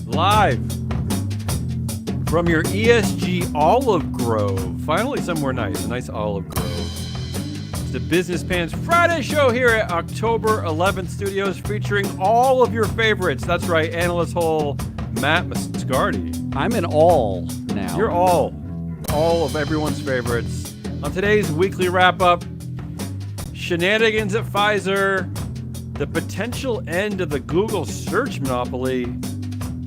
Live from your ESG olive grove. Finally somewhere nice, a nice olive grove. It's the Business Pants Friday show here at October 11th Studios, featuring all of your favorites. That's right, analyst hole Matt Moscardi. I'm in all now. You're all of everyone's favorites. On today's weekly wrap-up, shenanigans at Pfizer, the potential end of the Google search monopoly,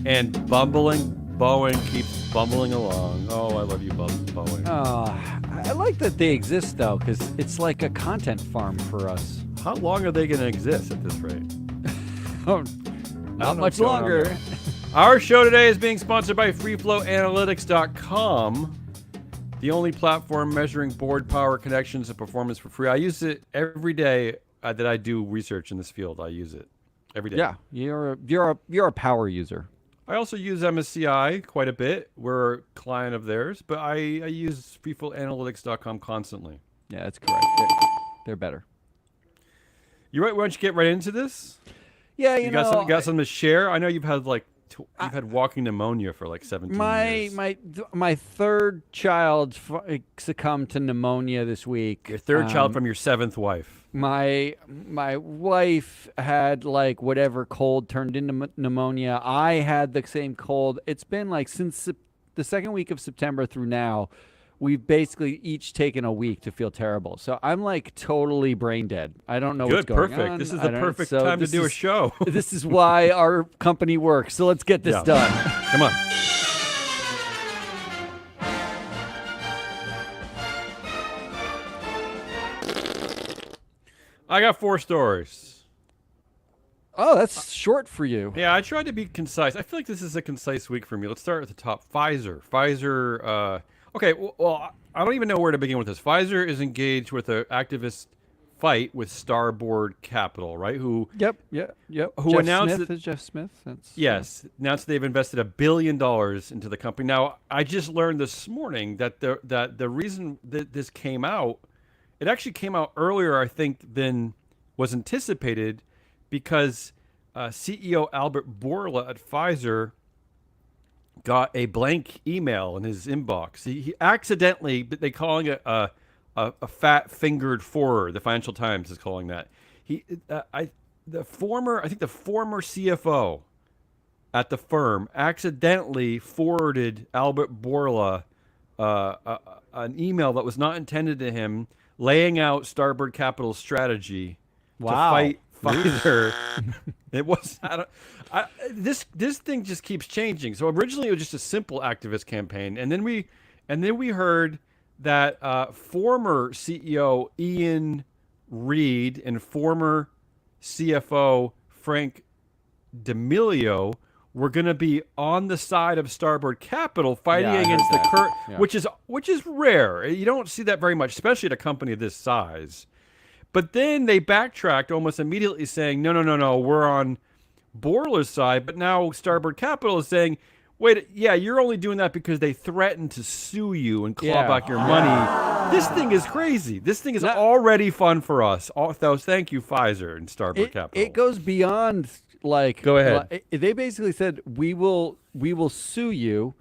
and Boeing keeps bumbling along. Oh, I love you, Boeing. I like that they exist, though, because it's like a content farm for us. How long are they going to exist at this rate? Not much longer. Our show today is being sponsored by freeflowanalytics.com, the only platform measuring board power connections and performance for free. I use it every day that I do research in this field. I use it every day. Yeah, you're a power user. I also use MSCI quite a bit. We're a client of theirs, but I use freeflowanalytics.com constantly. Yeah, that's correct. They're better. You're right. Why don't you get right into this? Yeah, you got something to share? I know you've had had walking pneumonia for like 17 years. My third child succumbed to pneumonia this week. Your third child from your seventh wife. My wife had like whatever cold turned into pneumonia. I had the same cold. It's been like since the second week of September through now, we've basically each taken a week to feel terrible. So I'm like totally brain dead. I don't know what's going on. This is the perfect time to do a show. This is why our company works. So let's get this done. Come on. I got 4 stories. Oh, that's short for you. Yeah, I tried to be concise. I feel like this is a concise week for me. Let's start at the top. Pfizer. Okay, well, I don't even know where to begin with this. Pfizer is engaged with an activist fight with Starboard Capital, right? Yep. Who announced Jeff Smith? Announced they've invested $1 billion into the company. Now, I just learned this morning that the reason that this came out, it actually came out earlier, I think, than was anticipated, because CEO Albert Bourla at Pfizer got a blank email in his inbox. He accidentally, they're calling it a fat-fingered forward. The Financial Times is calling that. The former CFO at the firm accidentally forwarded Albert Bourla an email that was not intended to him, laying out Starboard Capital's strategy to fight Pfizer. It was this thing just keeps changing. So originally it was just a simple activist campaign, and then we heard that former CEO Ian Reed and former CFO Frank D'Amelio were going to be on the side of Starboard Capital fighting against the current, which is rare. You don't see that very much, especially at a company of this size. But then they backtracked almost immediately, saying, no, we're on Bourla's side. But now Starboard Capital is saying, wait, you're only doing that because they threatened to sue you and claw back your money. This thing is crazy. This thing is already fun for us. Thank you, Pfizer and Starboard Capital. It goes beyond, like... Go ahead. They basically said, we will sue you.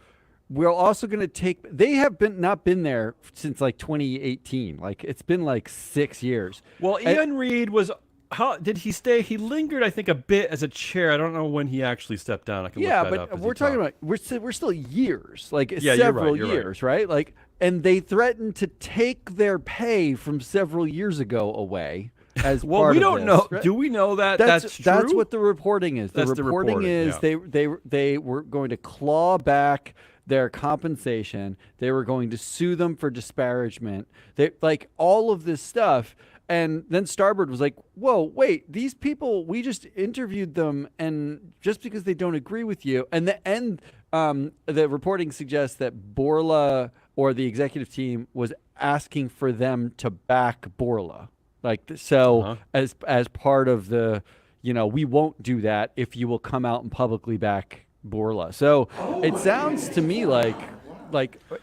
We're also going to take... They have not been there since like 2018. Like, it's been like 6 years. Well, Ian Reed was... How did he stay? He lingered, I think, a bit as a chair. I don't know when he actually stepped down. I can look that up. But we're talking about we're still years, like several years, right? Like, and they threatened to take their pay from several years ago away. As well, we don't know. Right? Do we know that that's true? That's what the reporting is. The reporting is they were going to claw back their compensation. They were going to sue them for disparagement. They like all of this stuff. And then Starboard was like, whoa, wait, these people, we just interviewed them, and just because they don't agree with you. And the reporting suggests that Bourla or the executive team was asking for them to back Bourla. Like, so as part of the, we won't do that if you will come out and publicly back Bourla. So it sounds to me like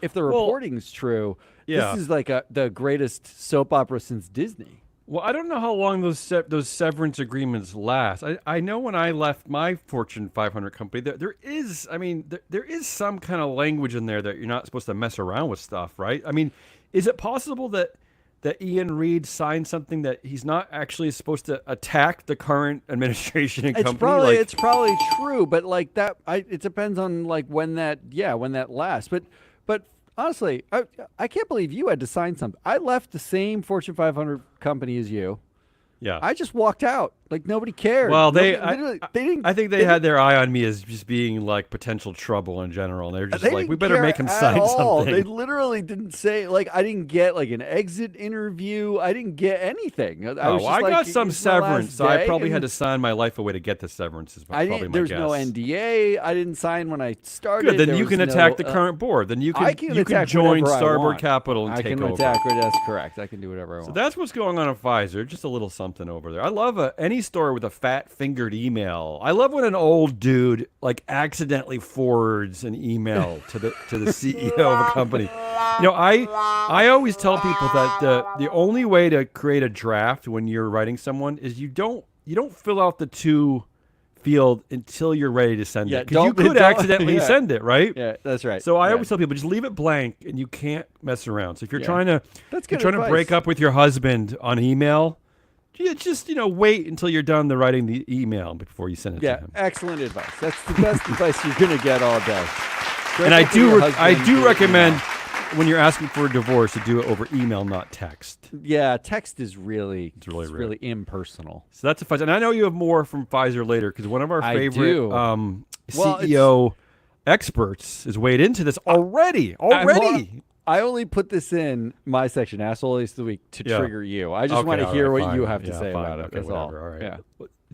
if the reporting's true, this is like the greatest soap opera since Disney. Well, I don't know how long those severance agreements last. I know when I left my Fortune 500 company, there is, I mean, there is some kind of language in there that you're not supposed to mess around with stuff, right? I mean, is it possible that Ian Reed signed something that he's not actually supposed to attack the current administration and company? It's probably true, but like that, it depends on like when that lasts. But honestly, I can't believe you had to sign something. I left the same Fortune 500 company as you. Yeah. I just walked out. Like nobody cared. Well, they didn't. I think they had their eye on me as just being like potential trouble in general, and they're just like, we better make him sign something. They literally didn't say like I didn't get like an exit interview. I didn't get anything. I got some severance, so I probably had to sign my life away to get the severance. Is probably my guess. There's no NDA. I didn't sign when I started. Good, then you can attack the current board. Then you can join Starboard Capital and take over. I can attack. That's correct. I can do whatever I want. So that's what's going on at Pfizer. Just a little something over there. I love any story with a fat-fingered email. I love when an old dude like accidentally forwards an email to the CEO of a company. You know, I always tell people that the only way to create a draft when you're writing someone is you don't fill out the to field until you're ready to send it, because you could accidentally send it, right? Yeah, that's right. So I always tell people, just leave it blank and you can't mess around. So if you're trying to advice. Break up with your husband on email, you just wait until you're done writing the email before you send it to him. Yeah, excellent advice. That's the best advice you're going to get all day. And I do recommend when you're asking for a divorce to do it over email, not text. Yeah, text is really really impersonal. So that's a fun. And I know you have more from Pfizer later, because one of our favorite CEO experts is weighed into this already. I only put this in my section, Asshole of the Week, to trigger you. I just want to hear what you have to say about it. Okay, that's all. Right.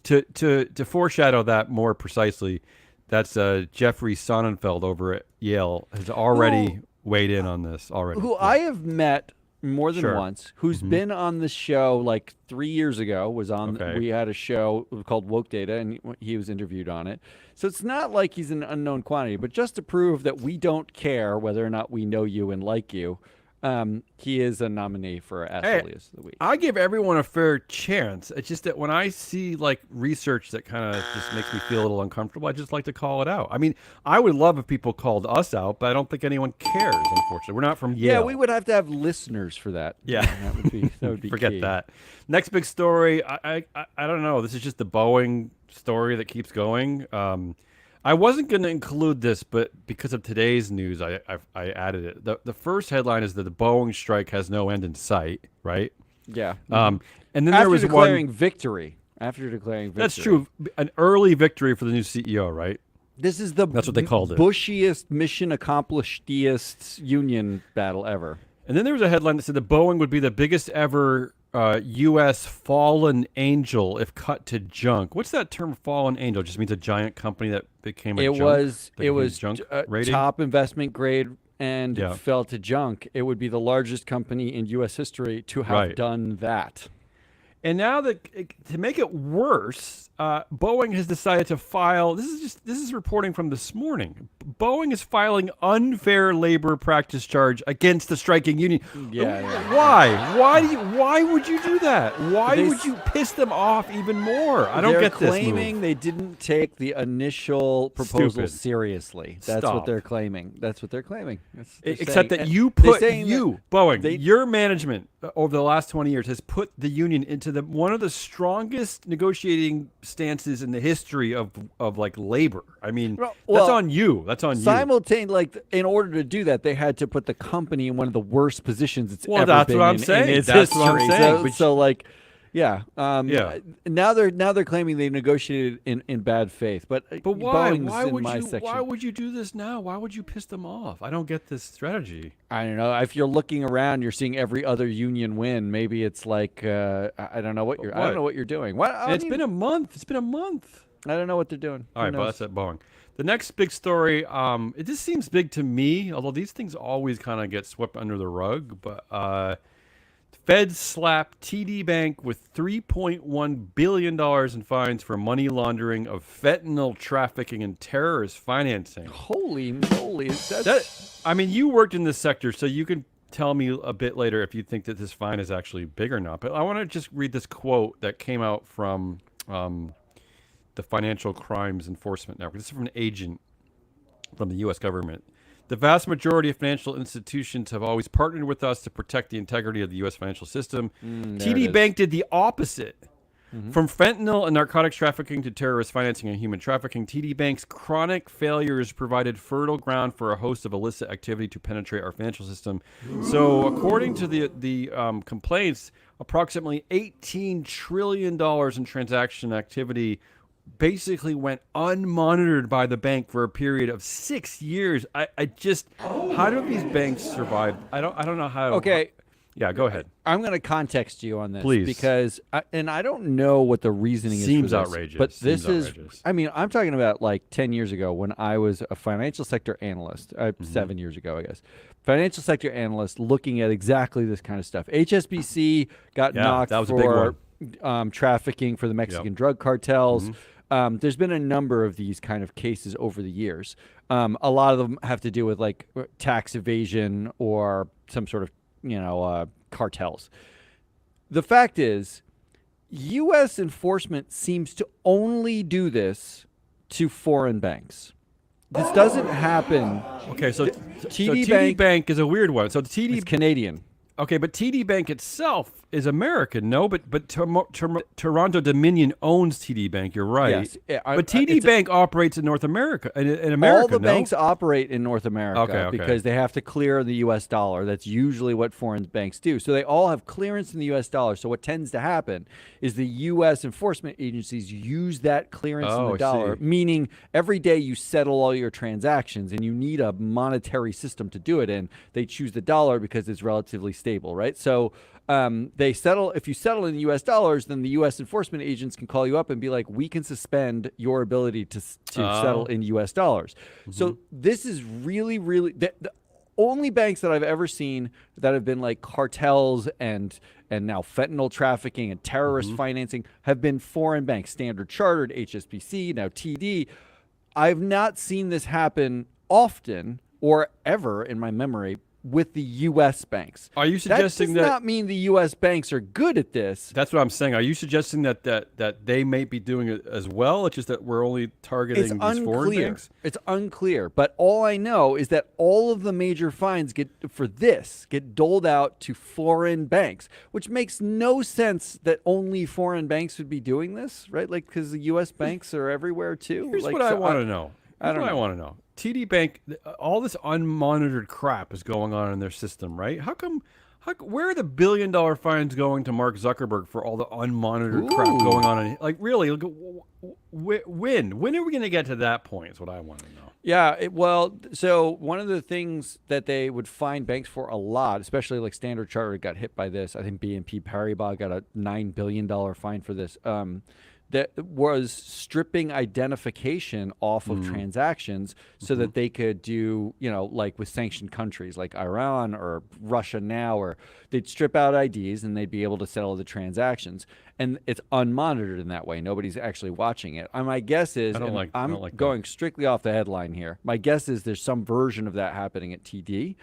Yeah. To foreshadow that more precisely, that's Jeffrey Sonnenfeld over at Yale has already weighed in on this already. Who I have met more than once, who's been on the show like 3 years ago, was on. We had a show called Woke Data, and he was interviewed on it. So it's not like he's an unknown quantity, but just to prove that we don't care whether or not we know you and like you, he is a nominee for Asshole of the Week. I give everyone a fair chance. It's just that when I see like research that kind of just makes me feel a little uncomfortable, I just like to call it out. I mean, I would love if people called us out, but I don't think anyone cares, unfortunately. We're not from Yale. Yeah, we would have to have listeners for that. Yeah. That would be Forget key. that. Next big story, I don't know. This is just the Boeing story that keeps going. I wasn't going to include this, but because of today's news, I added it. The first headline is that the Boeing strike has no end in sight, right? Yeah. And then After there was declaring victory. After declaring victory. That's true. An early victory for the new CEO, right? That's what they called it. Bushiest, mission accomplished union battle ever. And then there was a headline that said that Boeing would be the biggest ever U.S. fallen angel if cut to junk. What's that term, fallen angel? It just means a giant company that became a junk? It was junk rating? Top investment grade and fell to junk. It would be the largest company in U.S. history to have done that. And now to make it worse, Boeing has decided to file. This is reporting from this morning. Boeing is filing unfair labor practice charge against the striking union. Why? Why would you do that? Why would you piss them off even more? I don't get this. They're claiming they didn't take the initial proposal seriously. That's what they're claiming. Except that you put Boeing, your management over the last 20 years has put the union into one of the strongest negotiating stances in the history of like labor. I mean, that's on you. That's on you. Simultaneously, like in order to do that, they had to put the company in one of the worst positions it's ever that's been what I'm saying. in its that's history. What I'm saying. So like. Yeah. Now they're claiming they negotiated in bad faith, but why? Boeing's Why would you do this now? Why would you piss them off? I don't get this strategy. I don't know. If you're looking around, you're seeing every other union win. Maybe it's like I don't know what you're. I don't know what you're doing. It's been a month. It's been a month. I don't know what they're doing. All right, well, that's at Boeing. The next big story. It just seems big to me. Although these things always kind of get swept under the rug, but. Feds slap TD Bank with $3.1 billion in fines for money laundering of fentanyl trafficking and terrorist financing. Holy moly. I mean, you worked in this sector, so you can tell me a bit later if you think that this fine is actually big or not. But I want to just read this quote that came out from the Financial Crimes Enforcement Network. This is from an agent from the U.S. government. The vast majority of financial institutions have always partnered with us to protect the integrity of the U.S. financial system. TD Bank did the opposite. From fentanyl and narcotics trafficking to terrorist financing and human trafficking, TD Bank's chronic failures provided fertile ground for a host of illicit activity to penetrate our financial system. So, according to the complaints, approximately $18 trillion in transaction activity basically went unmonitored by the bank for a period of 6 years. I just, how do these banks survive? I don't know how. Okay. Yeah, go ahead. I'm going to context you on this, please, because I don't know what the reasoning is. Seems for this, outrageous. But this Seems is, outrageous. I mean, I'm talking about like 10 years ago when I was a financial sector analyst. 7 years ago, I guess. Financial sector analyst looking at exactly this kind of stuff. HSBC got knocked that was for a big one. trafficking for the Mexican drug cartels. There's been a number of these kind of cases over the years. A lot of them have to do with like tax evasion or some sort of cartels. The fact is, U.S. enforcement seems to only do this to foreign banks. This doesn't happen. Okay, so TD Bank is a weird one. So the TD is Canadian. Okay, but TD Bank itself is American, no? But Toronto Dominion owns TD Bank. You're right. Yes, but TD Bank operates in North America. In America, all the banks operate in North America because they have to clear the U.S. dollar. That's usually what foreign banks do. So they all have clearance in the U.S. dollar. So what tends to happen is the U.S. enforcement agencies use that clearance in the dollar, meaning every day you settle all your transactions and you need a monetary system to do it in. They choose the dollar because it's relatively stable, right? So they settle. If you settle in U.S. dollars, then the U.S. enforcement agents can call you up and be like, "We can suspend your ability to settle in U.S. dollars." So this is really, really the only banks that I've ever seen that have been like cartels and now fentanyl trafficking and terrorist financing have been foreign banks. Standard Chartered, HSBC, now TD. I've not seen this happen often or ever in my memory with the U.S. banks. Are you suggesting that does not mean the U.S. banks are good at this? That's what I'm saying. Are you suggesting that they may be doing it as well? It's just that we're only targeting these foreign banks? It's unclear. But all I know is that all of the major fines get doled out to foreign banks, which makes no sense that only foreign banks would be doing this, right? Like, because the U.S. banks are everywhere too. Here's what I want to know. I want to know. TD Bank, all this unmonitored crap is going on in their system, right? Where are the $1 billion fines going to Mark Zuckerberg for all the unmonitored crap going on? Like, really, when are we going to get to that point is what I want to know. Yeah, so one of the things that they would fine banks for a lot, especially like Standard Chartered got hit by this. I think BNP Paribas got a $9 billion fine for this. That was stripping identification off of transactions so that they could do, like with sanctioned countries like Iran or Russia now, or they'd strip out IDs and they'd be able to settle the transactions. And it's unmonitored in that way. Nobody's actually watching it. My guess is, I'm going strictly off the headline here. My guess is there's some version of that happening at TD.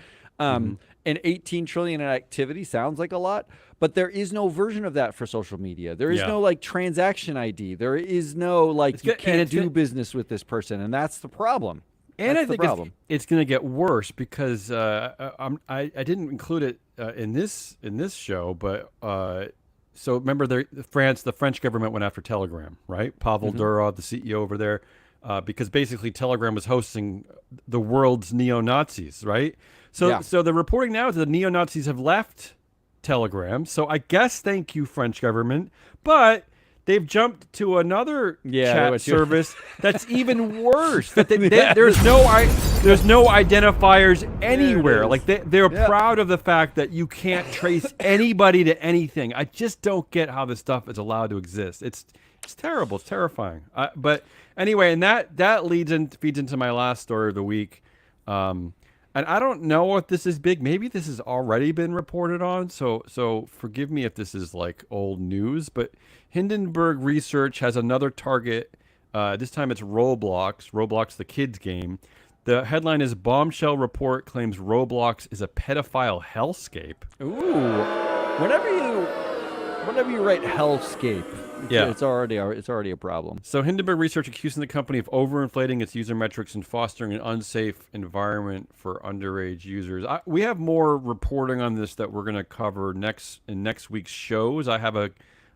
And 18 trillion in activity sounds like a lot, but there is no version of that for social media. There is no like transaction ID. There is no like you can't do business with this person, and that's the problem. And I think it's going to get worse because I didn't include it in this show, but so remember the French government went after Telegram, right? Pavel Durov, the CEO over there, because basically Telegram was hosting the world's neo-Nazis, right? So the reporting now is that the neo-Nazis have left Telegram. So I guess thank you, French government. But they've jumped to another chat service that's even worse. That there's no identifiers anywhere. Like they're proud of the fact that you can't trace anybody to anything. I just don't get how this stuff is allowed to exist. It's terrible. It's terrifying. But anyway, and that feeds into my last story of the week. And I don't know if this is big. Maybe this has already been reported on. So forgive me if this is like old news. But Hindenburg Research has another target. This time it's Roblox. Roblox, the kids game. The headline is Bombshell Report Claims Roblox is a Pedophile Hellscape. Ooh. Whenever you write hellscape, it's already a problem. So Hindenburg Research accusing the company of overinflating its user metrics and fostering an unsafe environment for underage users. We have more reporting on this that we're going to cover in next week's shows. I have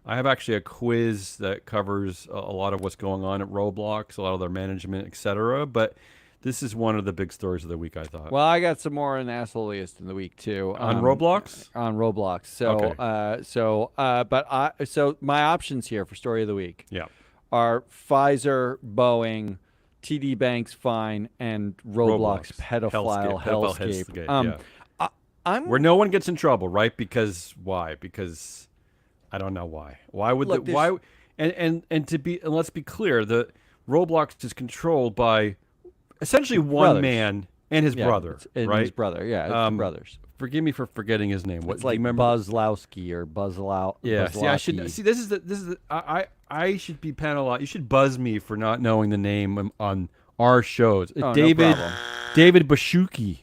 actually a quiz that covers a lot of what's going on at Roblox, a lot of their management, etc. But this is one of the big stories of the week, I thought. Well, I got some more on the assholiest in the week too. On Roblox? On Roblox. So, okay. So my options here for story of the week. Yeah. Are Pfizer, Boeing, TD Bank's fine, and Roblox pedophile hellscape. Where no one gets in trouble, right? Why? Because I don't know why. Why would why? And let's be clear, the Roblox is controlled by essentially one man and his brother, right? His brother, it's brothers. Forgive me for forgetting his name. It's like Buzzlowski or Buzzlow. Yeah, see, I should see. This is I should be penalized. You should buzz me for not knowing the name on our shows. Oh, David Bashuki.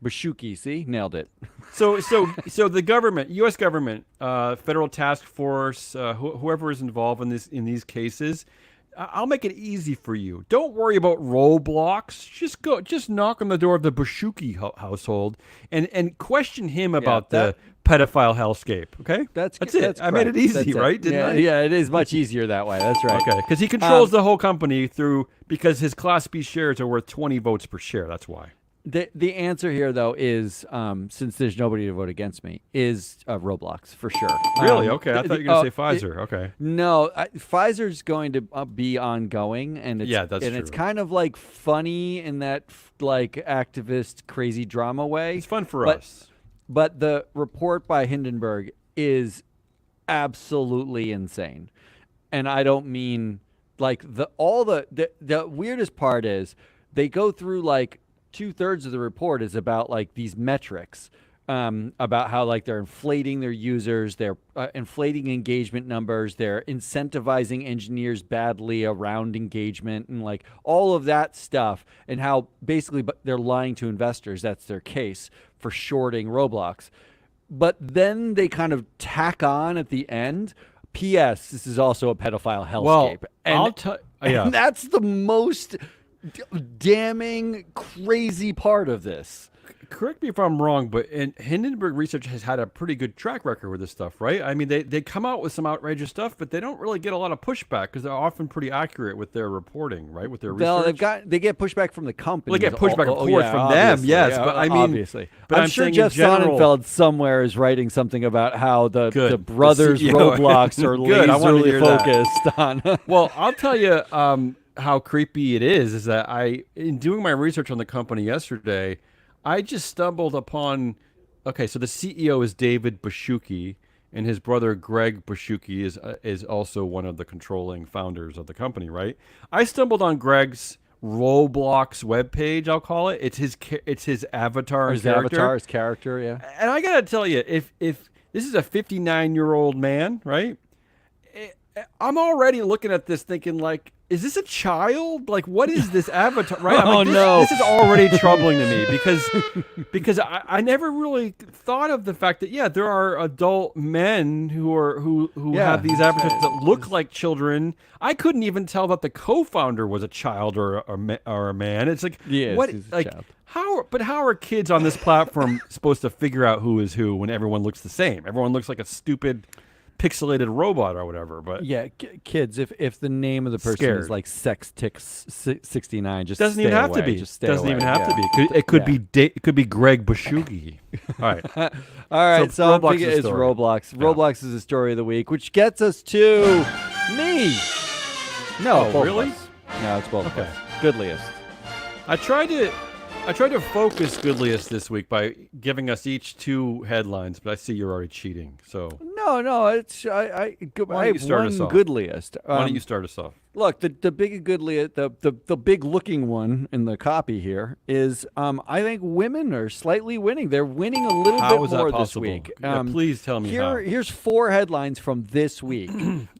Bashuki, see, nailed it. So the government, U.S. government, federal task force, whoever is involved in these cases. I'll make it easy for you. Don't worry about Roblox. Just knock on the door of the Bashuki household and question him about the pedophile hellscape. Okay, that's it. I made it easy, right? Didn't I? Yeah, it is much easier that way. That's right. Okay, because he controls the whole company because his Class B shares are worth 20 votes per share. That's why. The answer here, though, is since there's nobody to vote against me, is Roblox for sure. Really? Okay, I thought you were going to say Pfizer. Okay. No, Pfizer's going to be ongoing, and that's true. It's kind of like funny in that like activist crazy drama way. It's fun for us. But the report by Hindenburg is absolutely insane, and I don't mean like the weirdest part is they go through like 2/3 of the report is about like these metrics, about how like they're inflating their users, they're inflating engagement numbers, they're incentivizing engineers badly around engagement and like all of that stuff, and how basically they're lying to investors. That's their case for shorting Roblox. But then they kind of tack on at the end, P.S. This is also a pedophile hellscape. Well, and that's the most damning crazy part of this. Correct me if I'm wrong, but Hindenburg Research has had a pretty good track record with this stuff, right? I mean, they come out with some outrageous stuff, but they don't really get a lot of pushback because they're often pretty accurate with their reporting, right? With their research. They get pushback from the company. Well, they get pushback, of course, from them, yes. But I mean, obviously. But I'm sure Jeff Sonnenfeld somewhere is writing something about how the brothers Roblox are laserly focused on. Well, I'll tell you how creepy it is that in doing my research on the company yesterday, I just stumbled upon, so the CEO is David Bashuki, and his brother Greg Bashuki is also one of the controlling founders of the company, right? I stumbled on Greg's Roblox webpage, I'll call it. It's his avatar and character. His avatar's character, yeah. And I gotta tell you, if this is a 59-year-old man, right? I'm already looking at this thinking like, is this a child? Like, what is this avatar? Right? This is already troubling to me because I never really thought of the fact that there are adult men who have these avatars that look like children. I couldn't even tell that the co-founder was a child or a man. It's like how are kids on this platform supposed to figure out who is who when everyone looks the same? Everyone looks like a stupid pixelated robot or whatever, but kids, if the name of the person is like Sextix69, just doesn't even have to be. Just doesn't even have to be. It could be Greg Bashuki. All right, all right. So Roblox is Roblox. Yeah. Roblox is the story of the week, which gets us to me. No, really? No, it's both. Okay, Goodliest. I tried to focus Goodliest this week by giving us each two headlines, but I see you're already cheating. So No. It's I have one good list. Why don't you start us off? Look, the big and goodly, the big looking one in the copy here is I think women are slightly winning. They're winning a little bit more this week. Please tell me how. Here's 4 headlines from this week.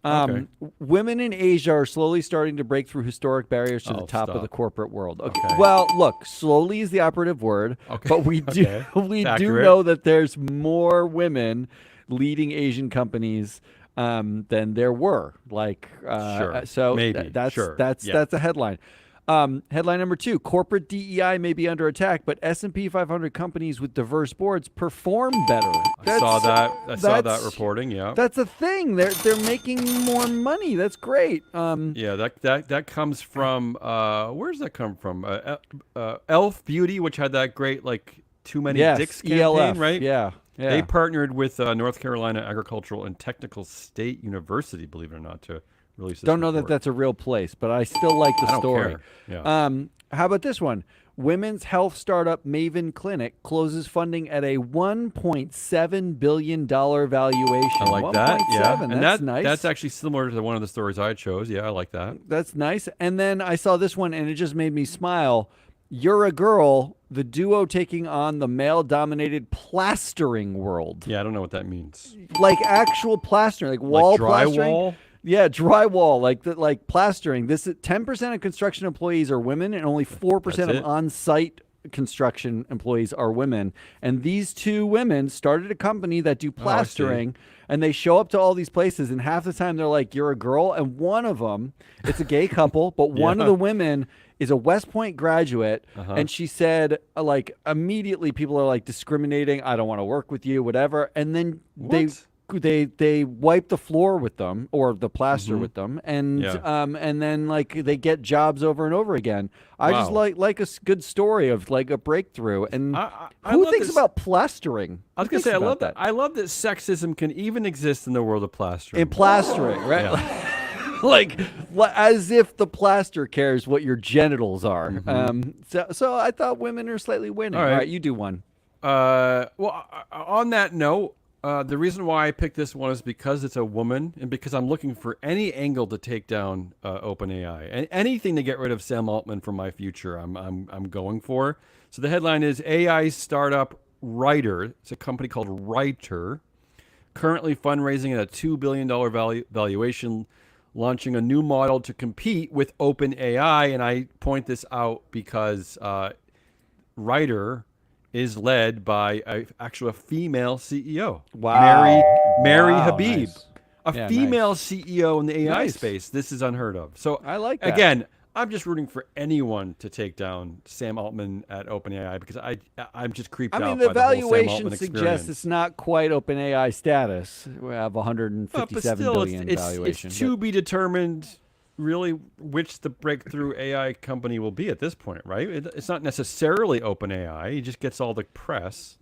Okay. Women in Asia are slowly starting to break through historic barriers to the top of the corporate world. Okay. Okay. Well, look, slowly is the operative word, but we do do know that there's more women leading Asian companies than there were. Sure. So maybe. that's a headline. Headline number 2: corporate DEI may be under attack, but S&P 500 companies with diverse boards perform better. I saw that reporting. Yeah, that's a thing. They're making more money. That's great. Yeah, that comes from where does that come from? Elf Beauty, which had that great too many dicks campaign, ELF, right? Yeah. They partnered with North Carolina Agricultural and Technical State University, believe it or not, to release this Don't know report. that that's a real place, but I still like the story. Care. Yeah. How about this one? Women's health startup Maven Clinic closes funding at a $1.7 billion valuation. I like that. Yeah. And that's nice. That's actually similar to one of the stories I chose. Yeah, I like that. That's nice. And then I saw this one, and it just made me smile. You're a Girl, the duo taking on the male-dominated plastering world. Yeah, I don't know what that means. Like actual plastering, like wall plastering. Drywall? Yeah, drywall, like plastering. This is 10% of construction employees are women, and only 4% of on-site construction employees are women. And these 2 women started a company that do plastering, and they show up to all these places, and half the time they're like, "You're a girl," and one of them, it's a gay couple, but one of the women is a West Point graduate, and she said, immediately people are discriminating. I don't want to work with you, whatever. And then they wipe the floor with them or the plaster with them, and then they get jobs over and over again. I just like a good story of a breakthrough. And who thinks about plastering? I was gonna say I love that. I love that sexism can even exist in the world of plastering. In plastering, right? Yeah. As if the plaster cares what your genitals are. So I thought women are slightly winning. All right, you do one. Well, on that note, the reason why I picked this one is because it's a woman, and because I'm looking for any angle to take down OpenAI, and anything to get rid of Sam Altman from my future. I'm going for. So the headline is AI startup Writer. It's a company called Writer, currently fundraising at a $2 billion valuation, launching a new model to compete with OpenAI. And I point this out because Writer is led by a female CEO. Wow. Mary Habib. Nice. A female CEO in the AI space. This is unheard of. So I like that. Again, I'm just rooting for anyone to take down Sam Altman at OpenAI because I'm just creeped out by the whole Sam Altman valuation experience. suggests it's not quite OpenAI status. We have 157 billion valuation. It's to be determined really which the breakthrough AI company will be at this point, right? It's not necessarily OpenAI. He just gets all the press.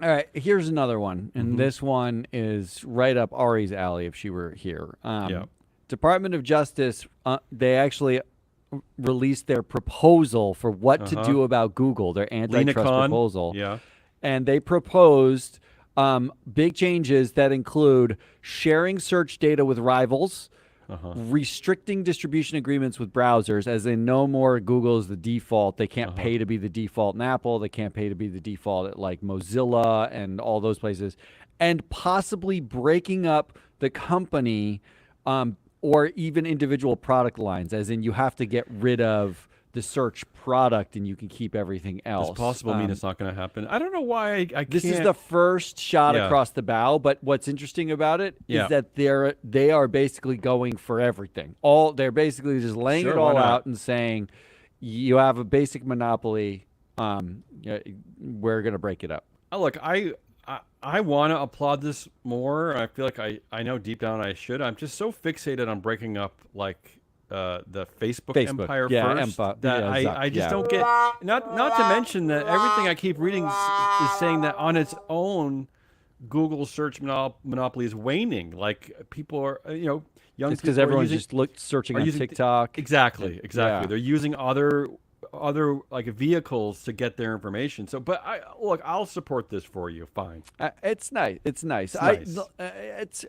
All right, here's another one. And this one is right up Ari's alley if she were here. Department of Justice, they actually released their proposal for what to do about Google, their antitrust proposal. Yeah. And they proposed big changes that include sharing search data with rivals, restricting distribution agreements with browsers, as in no more Google is the default. They can't pay to be the default in Apple. They can't pay to be the default at Mozilla and all those places. And possibly breaking up the company or even individual product lines, as in you have to get rid of the search product and you can keep everything else. Does possible mean it's not going to happen? I don't know why I can't. This is the first shot across the bow, but what's interesting about it is that they are basically going for everything. They're basically just laying it all out and saying, you have a basic monopoly. We're going to break it up. Look, I want to applaud this more. I feel like I know deep down I should. I'm just so fixated on breaking up the Facebook empire first that I just don't get. Not to mention that everything I keep reading is saying that on its own, Google search monopoly is waning. People are young. It's because everyone's just searching on TikTok. Exactly. Yeah. They're using other other like vehicles to get their information. So, but I'll support this for you. Fine. It's nice. It's nice. Nice.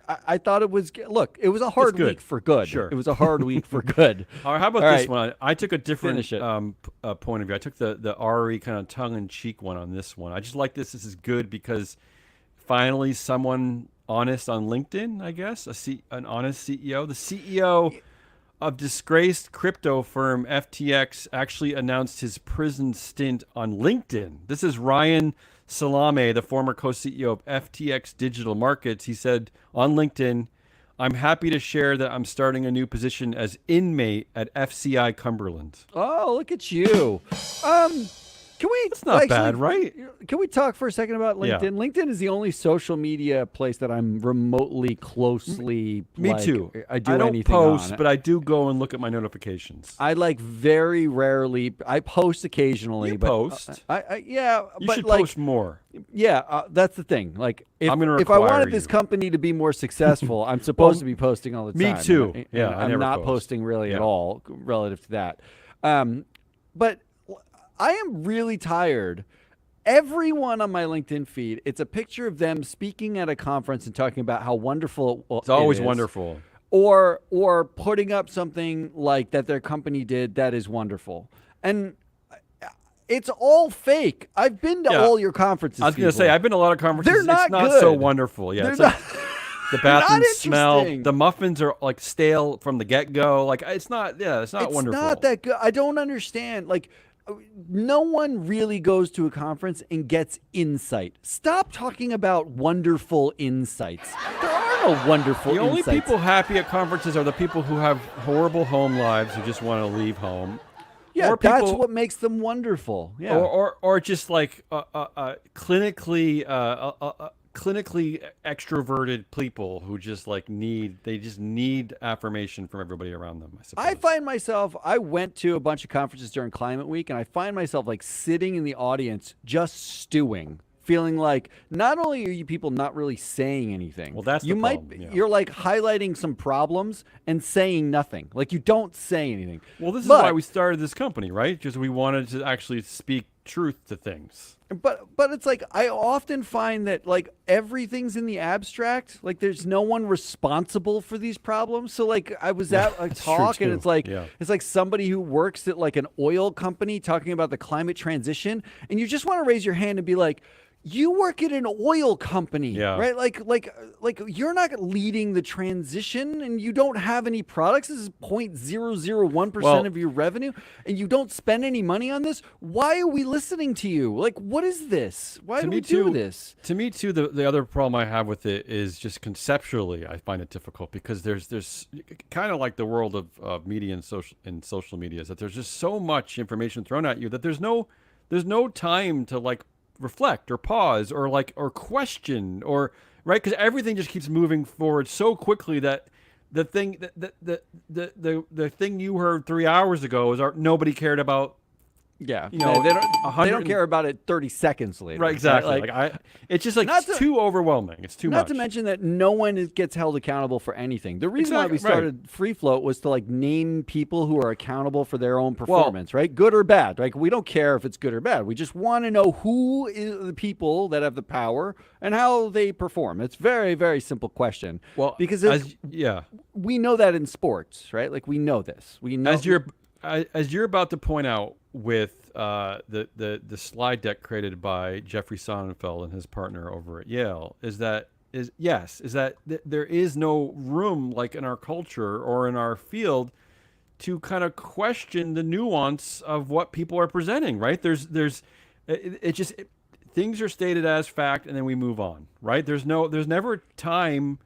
I thought it was. Look, it was a hard week for good. Sure. It was a hard week for good. How about this one? I took a different point of view. I took the Ari kind of tongue-in-cheek one on this one. I just like this. This is good because finally someone honest on LinkedIn, I guess, an honest CEO. The CEO of disgraced crypto firm FTX actually announced his prison stint on LinkedIn. This is Ryan Salame, the former co-CEO of FTX Digital Markets. He said on LinkedIn, "I'm happy to share that I'm starting a new position as inmate at FCI Cumberland." Oh, look at you. Can we? That's not bad, right? Can we talk for a second about LinkedIn? Yeah. LinkedIn is the only social media place that I'm remotely closely. Me too. I don't post, but I do go and look at my notifications. I very rarely. I post occasionally. You but post. You but should like, post more. Yeah, that's the thing. Like, if I wanted this company to be more succccessful, I'm supposed to be posting all the time. Me too. I'm not posting really at all relative to that. But I am really tired. Everyone on my LinkedIn feed, it's a picture of them speaking at a conference and talking about how wonderful it's always wonderful. Or putting up something like that their company did that is wonderful. And it's all fake. I've been to all your conferences. I was going to say, I've been to a lot of conferences. They're not it's not good. so wonderful. Yeah, it's like the bathroom smell. The muffins are like stale from the get-go. Like it's not wonderful. It's not that good. I don't understand. Like, no one really goes to a conference and gets insight. Stop talking about wonderful insights. There are no wonderful insights. The only people happy at conferences are the people who have horrible home lives who just want to leave home. Yeah, that's what makes them wonderful. Yeah, or just like clinically extroverted people who just need affirmation from everybody around them, I suppose. I went to a bunch of conferences during Climate Week, and I find myself like sitting in the audience just stewing, feeling like not only are you people not really saying anything. Well, that's you're like highlighting some problems and saying nothing. Like you don't say anything. Well, this is why we started this company, right? Because we wanted to actually speak truth to things. But it's like I often find that like everything's in the abstract. Like there's no one responsible for these problems. So like I was at a talk and it's like somebody who works at like an oil company talking about the climate transition, and you just want to raise your hand and be like, you work at an oil company, right? Like you're not leading the transition, and you don't have any products. This is 0.001% of your revenue, and you don't spend any money on this. Why are we listening to you? Like, what is this? Why do we do this? To me, too, the other problem I have with it is just conceptually, I find it difficult because there's kind of like the world of media and social media is that there's just so much information thrown at you that there's no time to like reflect or pause or question or right, because everything just keeps moving forward so quickly that the thing the thing you heard 3 hours ago is nobody cared about. Yeah, they don't care about it 30 seconds later. Right, exactly. It's just like it's too overwhelming. It's too much. Not to mention that no one gets held accountable for anything. The reason why we started Free Float was to like name people who are accountable for their own performance, right? Good or bad. Like we don't care if it's good or bad. We just want to know who is the people that have the power and how they perform. It's very, very simple question. Well, because we know that in sports, right? Like we know this. We know as you're about to point out with the slide deck created by Jeffrey Sonnenfeld and his partner over at Yale is that there is no room like in our culture or in our field to kind of question the nuance of what people are presenting, right? Things are stated as fact and then we move on, right? There's never time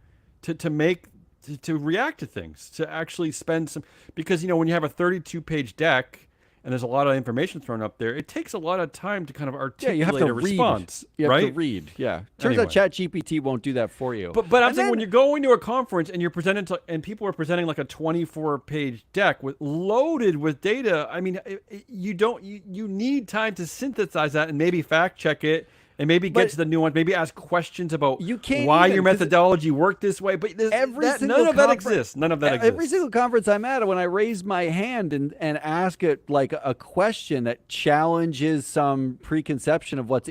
to react to things, to actually spend some, because when you have a 32-page deck and there's a lot of information thrown up there, it takes a lot of time to kind of articulate a response. You have to read. Yeah. Turns out ChatGPT won't do that for you. But I'm saying when you're going to a conference and you're and people are presenting like a 24-page deck loaded with data, I mean, you need time to synthesize that and maybe fact check it And maybe get to the nuance. Maybe ask questions about you can't why even, your methodology worked this way. But none of that exists. None of that exists. Every single conference I'm at, when I raise my hand and ask it like a question that challenges some preconception of what's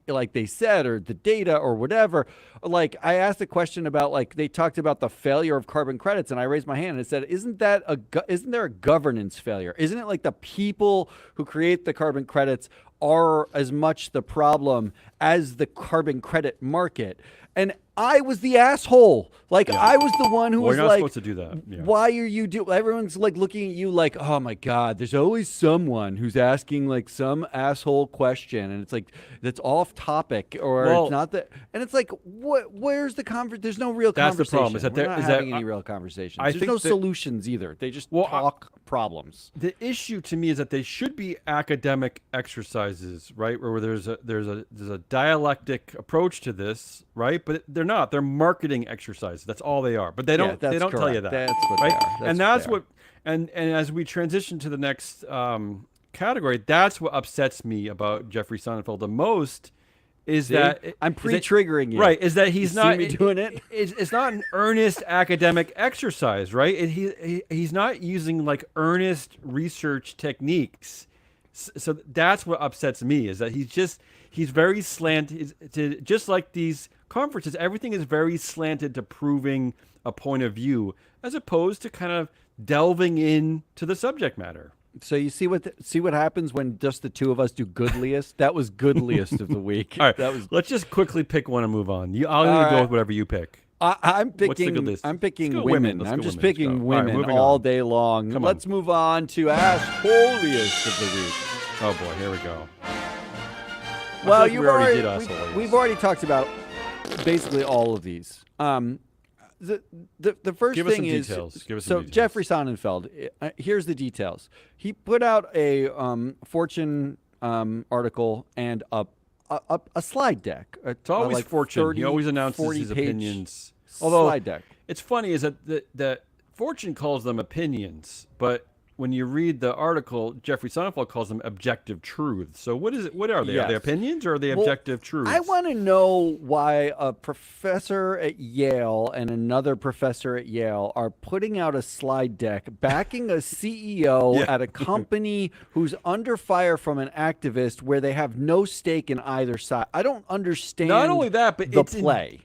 like they said, or the data or whatever, like I asked a question about, like, they talked about the failure of carbon credits, and I raised my hand and said, isn't there a governance failure? Isn't it like the people who create the carbon credits are as much the problem as the carbon credit market? And I was the asshole. Like, I was the one who was you're not like, supposed to do that. Yeah. Why are you everyone's like looking at you like, oh my God, there's always someone who's asking like some asshole question. And it's like, that's off topic, or it's not that. And it's like, where's the conversation? There's no real conversation. That's the problem. Is that we're not having any real conversations. There's no solutions either. They just talk problems. The issue to me is that they should be academic exercises, right? Where there's a dialectic approach to this, right? But they're not. They're marketing exercises. That's all they are. But they don't tell you that. That's what right? they are. That's what and as we transition to the next category, that's what upsets me about Jeffrey Sonnenfeld the most. I'm pre-triggering you, right? Is that he's not doing it? It's not an earnest academic exercise, right? He's not using like earnest research techniques. So that's what upsets me, is that he's very slanted to, just like these conferences. Everything is very slanted to proving a point of view, as opposed to kind of delving into the subject matter. So you see what happens when just the two of us do goodliest? That was goodliest of the week. All right, let's just quickly pick one and move on. I'm going to go with whatever you pick. I'm picking women. I'm just picking women all day long. Let's move on to Ask Holiest of the Week. Oh boy, here we go. Well, we've already talked about basically all of these. The first thing is, so Jeffrey Sonnenfeld, here's the details. He put out a Fortune article and a slide deck. It's always like Fortune. He always announces his opinions. Although slide deck. It's funny is that Fortune calls them opinions, but when you read the article, Jeffrey Sonnenfeld calls them objective truths. So what is it? What are they? Yes. Are they opinions, or are they objective truths? I want to know why a professor at Yale and another professor at Yale are putting out a slide deck backing a CEO at a company who's under fire from an activist where they have no stake in either side. I don't understand. Not only that, but the play.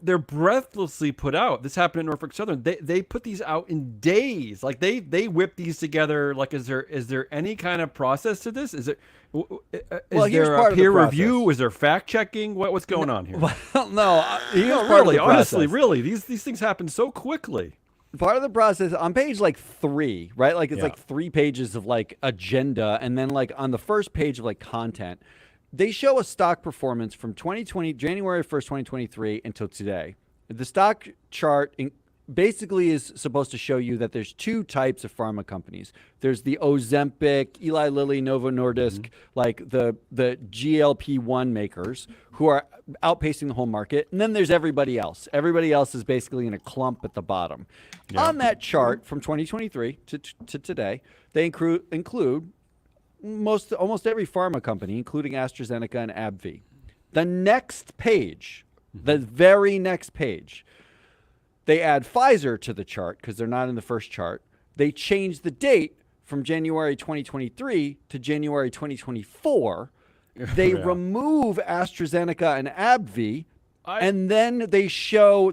They're breathlessly put out. This happened at Norfolk Southern. They put these out in days. Like they whip these together. Like, is there any kind of process to this? Is there a peer review? Is there fact checking? What's going on here? Well, no. Really, honestly, really, these things happen so quickly. Part of the process on page like 3, right? Like it's like 3 pages of like agenda, and then like on the first page of like content. They show a stock performance from January 1st, 2023 until today. The stock chart basically is supposed to show you that there's 2 types of pharma companies. There's the Ozempic, Eli Lilly, Novo Nordisk, like the GLP-1 makers who are outpacing the whole market. And then there's everybody else. Everybody else is basically in a clump at the bottom. Yeah. On that chart from 2023 to today, they include almost every pharma company, including AstraZeneca and AbbVie. The next page, the very next page, they add Pfizer to the chart because they're not in the first chart. They change the date from January 2023 to January 2024. They remove AstraZeneca and AbbVie, and then they circle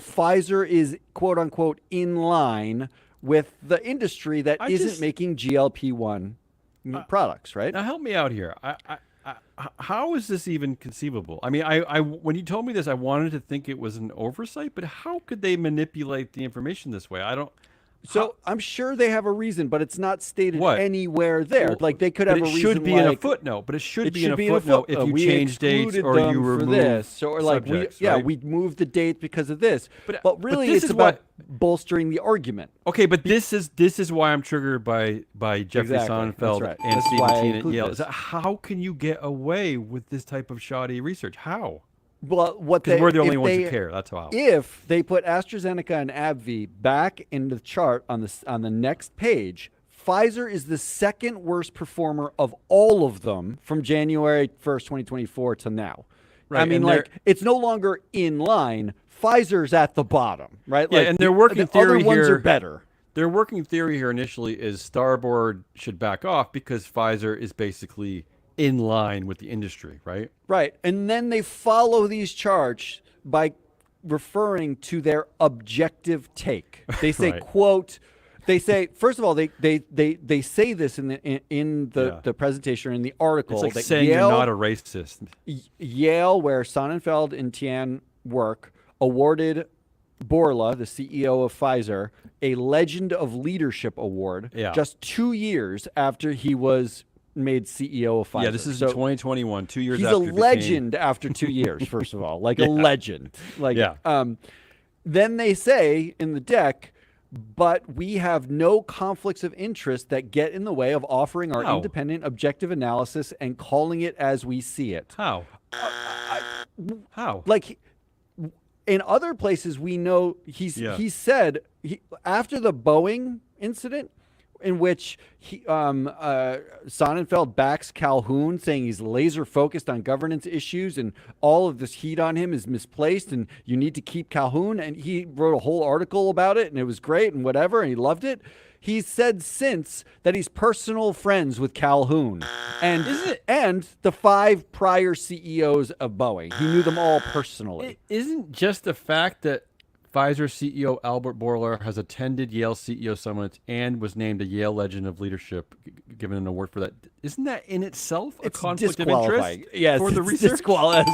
Pfizer is quote unquote in line with the industry that isn't making GLP-1 products, right? Now help me out here. How is this even conceivable? I mean, when you told me this, I wanted to think it was an oversight, but how could they manipulate the information this way? I'm sure they have a reason, but it's not stated anywhere there. Well, like they could have a reason. It should be in a footnote, but it should be in a footnote if you change dates or you remove this, or like we moved the date because of this. But really, it's about bolstering the argument. Okay, but this is why I'm triggered by Jeffrey Sonnenfeld and Stephen Keen at Yale. How can you get away with this type of shoddy research? How? Well, because we're the only ones who care. That's how. If they put AstraZeneca and AbbVie back in the chart on the next page, Pfizer is the second worst performer of all of them from January 1st, 2024 to now. Right. I mean, like, it's no longer in line. Pfizer's at the bottom, right? Yeah, like, and their working theory other ones here are better. Their working theory here initially is Starboard should back off because Pfizer is basically in line with the industry, right? Right. And then they follow these charts by referring to their objective take. They say, Right. quote, they say, first of all, they say this in the presentation or in the article. It's like that saying Yale, you're not a racist. Yale, where Sonnenfeld and Tian work, awarded Bourla, the CEO of Pfizer, a Legend of Leadership award just 2 years after he was made CEO of Pfizer. Yeah, this is 2021, 2 years he's after a legend after 2 years, first of all. Like a legend. Like, then they say in the deck, but we have no conflicts of interest that get in the way of offering our independent, objective analysis and calling it as we see it. How? How? Like, in other places, we know he said after the Boeing incident, in which Sonnenfeld backs Calhoun, saying he's laser focused on governance issues and all of this heat on him is misplaced and you need to keep Calhoun. And he wrote a whole article about it and it was great and whatever, and he loved it. He's said since that he's personal friends with Calhoun and the 5 prior CEOs of Boeing. He knew them all personally. It isn't just the fact that Pfizer CEO Albert Bourla has attended Yale CEO Summit and was named a Yale Legend of Leadership, given an award for that. Isn't that in itself a conflict of interest for the research? That's correct.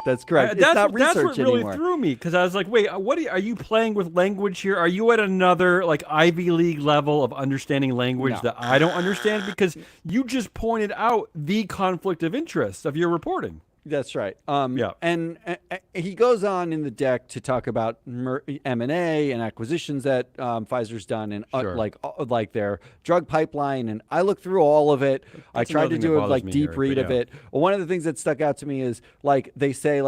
That's correct. That's what really threw me, because I was like, wait, are you playing with language here? Are you at another like Ivy League level of understanding language that I don't understand? Because you just pointed out the conflict of interest of your reporting. That's right. And he goes on in the deck to talk about M&A and acquisitions that Pfizer's done, and like their drug pipeline. And I looked through all of it. I tried to do a deep read of it. Well, one of the things that stuck out to me is like they say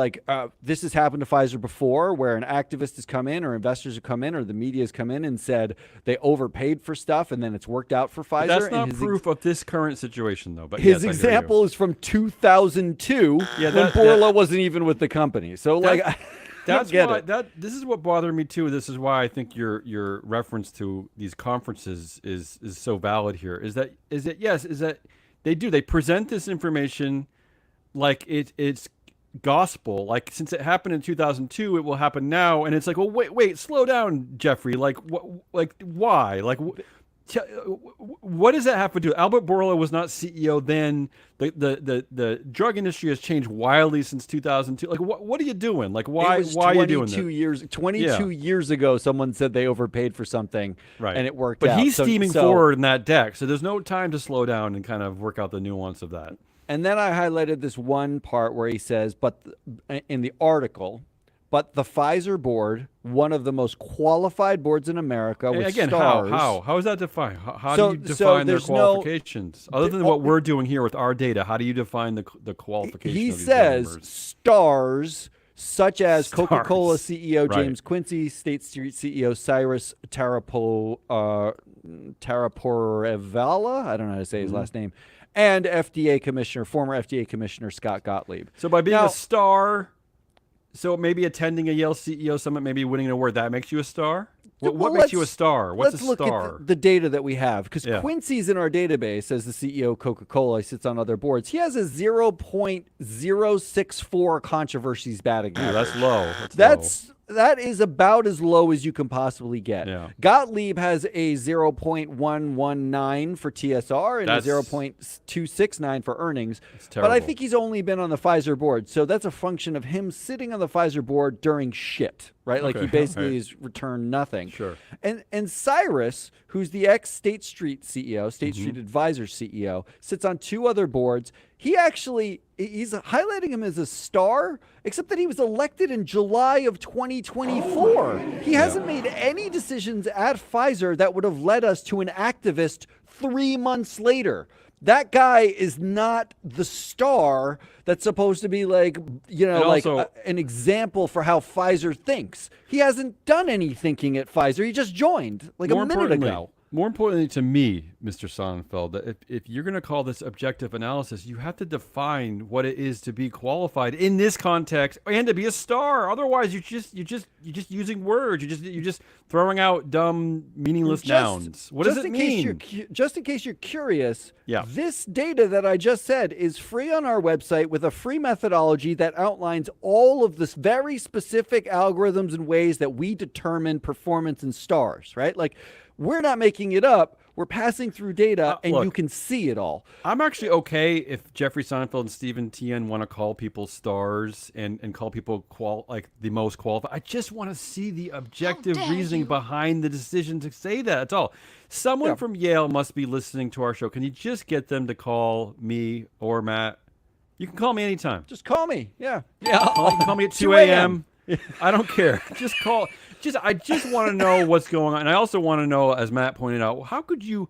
this has happened to Pfizer before, where an activist has come in, or investors have come in, or the media has come in and said they overpaid for stuff, and then it's worked out for Pfizer. But that's not proof of this current situation, though. But his example is from 2002. When Bourla wasn't even with the company. So this is what bothered me too. This is why I think your reference to these conferences is so valid here. Is that they present this information like it's gospel. Like, since it happened in 2002, it will happen now. And it's like, well, wait, slow down, Jeffrey. Like, why? Like, what does that have to do? Albert Bourla was not CEO then. The drug industry has changed wildly since 2002. Like, what are you doing? Like, why are you doing that? 22 years ago, someone said they overpaid for something, and it worked out. But he's steaming forward in that deck, so there's no time to slow down and kind of work out the nuance of that. And then I highlighted this one part where he says, in the article, but the Pfizer board, one of the most qualified boards in America, with stars. How is that defined? How do you define their qualifications? Other than what we're doing here with our data, how do you define the qualifications? He of these says members? Stars such as Coca-Cola CEO James Quincy, State Street CEO Cyrus Taraporevala, I don't know how to say his last name, and former FDA Commissioner Scott Gottlieb. So by being a star, so maybe attending a Yale CEO Summit, maybe winning an award, that makes you a star? What makes you a star? What's a star? Let's look at the data that we have, because Quincy's in our database as the CEO of Coca-Cola. He sits on other boards. He has a 0.064 controversies batting average. That's low. That is about as low as you can possibly get. Yeah. Gottlieb has a 0.119 for TSR and a 0.269 for earnings. But I think he's only been on the Pfizer board. So that's a function of him sitting on the Pfizer board during shit, right? Like, he basically has returned nothing. Sure. And Cyrus, who's the ex-State Street CEO, State Street Advisors CEO, sits on 2 other boards. He's highlighting him as a star, except that he was elected in July of 2024. He hasn't made any decisions at Pfizer that would have led us to an activist 3 months later. That guy is not the star that's supposed to be an example for how Pfizer thinks. He hasn't done any thinking at Pfizer. He just joined a minute ago. More importantly to me, Mr. Sonnenfeld, that if you're going to call this objective analysis, you have to define what it is to be qualified in this context and to be a star. Otherwise, you're just using words. You're just throwing out dumb, meaningless nouns. What does it mean? Just in case you're curious, yeah. This data that I just said is free on our website with a free methodology that outlines all of this very specific algorithms and ways that we determine performance in stars, right? Like, we're not making it up. We're passing through data, and look, you can see it all. I'm actually okay if Jeffrey Sonnenfeld and Stephen Tien want to call people stars and call people like the most qualified. I just want to see the objective reasoning behind the decision to say that. That's all. Someone from Yale must be listening to our show. Can you just get them to call me or Matt? You can call me anytime. Just call me. Yeah. You can call me at 2 a.m. I don't care. Just call. I just want to know what's going on. And I also want to know, as Matt pointed out, how could you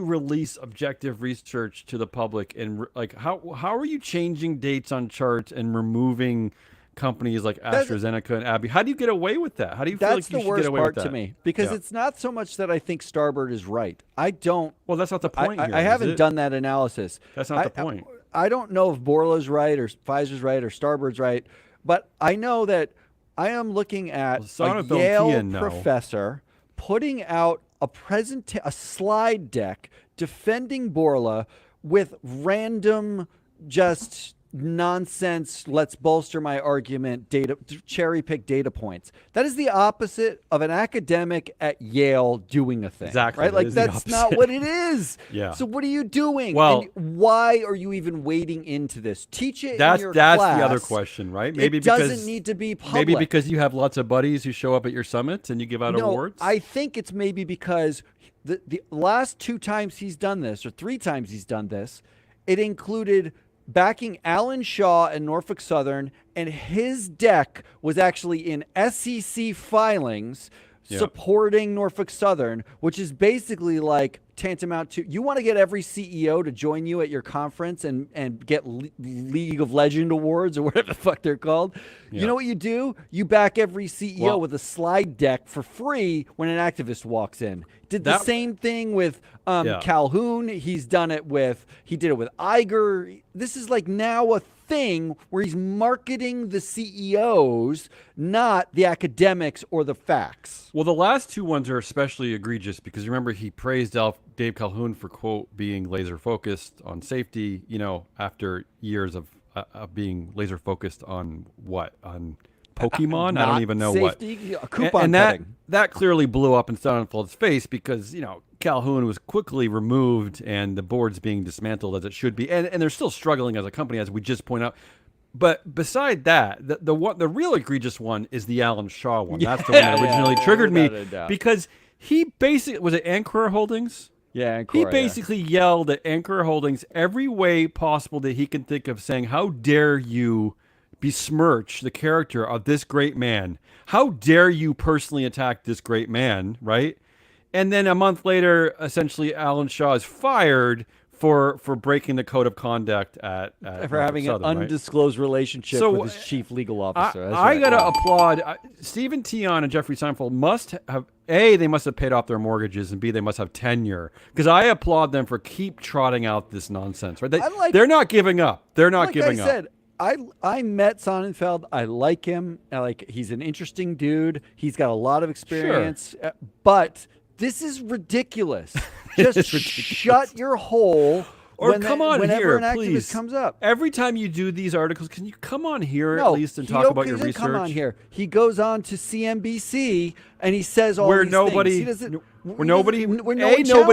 release objective research to the public, and like how are you changing dates on charts and removing companies like AstraZeneca and AbbVie? How do you get away with that? How do you feel like you should get away with that? That's the worst part to me, because it's not so much that I think Starbird is right. I don't. Well, that's not the point here. I haven't done that analysis. That's not the point. I don't know if Borla's right or Pfizer's right or Starbird's right, but I know that I am looking at a Yale professor putting out a slide deck defending Borla with random, just nonsense, let's bolster my argument, cherry pick data points. That is the opposite of an academic at Yale doing a thing. Exactly. Right? Like, that's not what it is. Yeah. So what are you doing? Well, and why are you even wading into this? Teach it in your class. That's the other question, right? Maybe because doesn't need to be public. Maybe because you have lots of buddies who show up at your summits and you give out awards? I think it's maybe because the last 2 times he's done this, or 3 times he's done this, it included backing Alan Shaw and Norfolk Southern, and his deck was actually in SEC filings supporting Norfolk Southern, which is basically like tantamount to, you want to get every CEO to join you at your conference and get League of Legend awards or whatever the fuck they're called. Yeah. You know what you do? You back every CEO with a slide deck for free when an activist walks in. Did the same thing with Calhoun. He did it with Iger. This is like now a thing where he's marketing the CEOs, not the academics or the facts. Well, the last 2 ones are especially egregious because remember he praised Dave Calhoun for, quote, being laser focused on safety, after years of being laser focused on what? On Pokemon? I don't even know safety, what. Coupon and that clearly blew up in Sonnenfeld's face because, Calhoun was quickly removed and the board's being dismantled as it should be. And they're still struggling as a company, as we just point out. But beside that, the real egregious one is the Alan Shaw one. That's the one that originally triggered me because he basically, was it Ancora Holdings? Yeah, Ancora, he basically yelled at Ancora Holdings every way possible that he can think of, saying, how dare you besmirch the character of this great man? How dare you personally attack this great man, right? And then a month later, essentially, Alan Shaw is fired for breaking the code of conduct at for having an undisclosed relationship with his chief legal officer. I got to applaud Stephen Tien and Jeffrey Seinfeld must have, A, they must have paid off their mortgages, and B, they must have tenure, because I applaud them for keep trotting out this nonsense. Right? They're not giving up. They're not giving up. I met Sonnenfeld. I like him. He's an interesting dude. He's got a lot of experience, but this is ridiculous. Just shut your hole. Or come on whenever here, an activist please. comes up. Every time you do these articles, can you come on here at least and talk about your research? Come on here. He goes on to CNBC and he says all these things. Nobody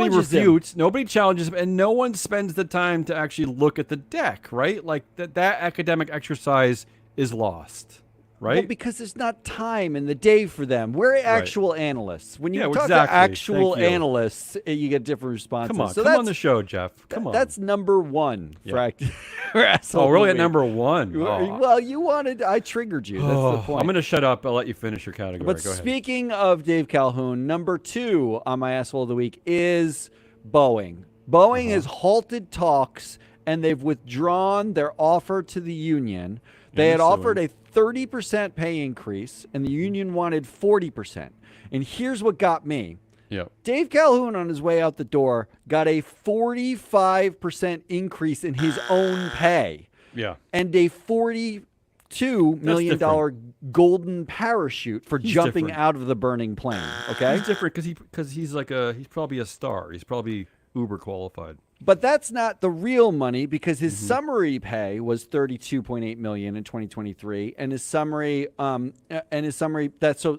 refutes, nobody challenges him, and no one spends the time to actually look at the deck, right? Like that academic exercise is lost. Right? Well, because there's not time in the day for them. We're actual analysts. When you talk to actual analysts, you get different responses. Come on, come on the show, Jeff. Come on. That's number 1. Yeah. Oh, really? At number 1? Oh. Well, I triggered you. That's the point. I'm going to shut up. I'll let you finish your category. But speaking of Dave Calhoun, number 2 on my asshole of the week is Boeing. Boeing has halted talks, and they've withdrawn their offer to the union. They had offered a 30% pay increase, and the union wanted 40%. And here's what got me. Yeah. Dave Calhoun, on his way out the door, got a 45% increase in his own pay. Yeah. And a $42 million golden parachute for jumping out of the burning plane. Okay. He's different because he's probably a star. He's probably uber qualified. But that's not the real money, because his summary pay was $32.8 million in 2023, and his summary so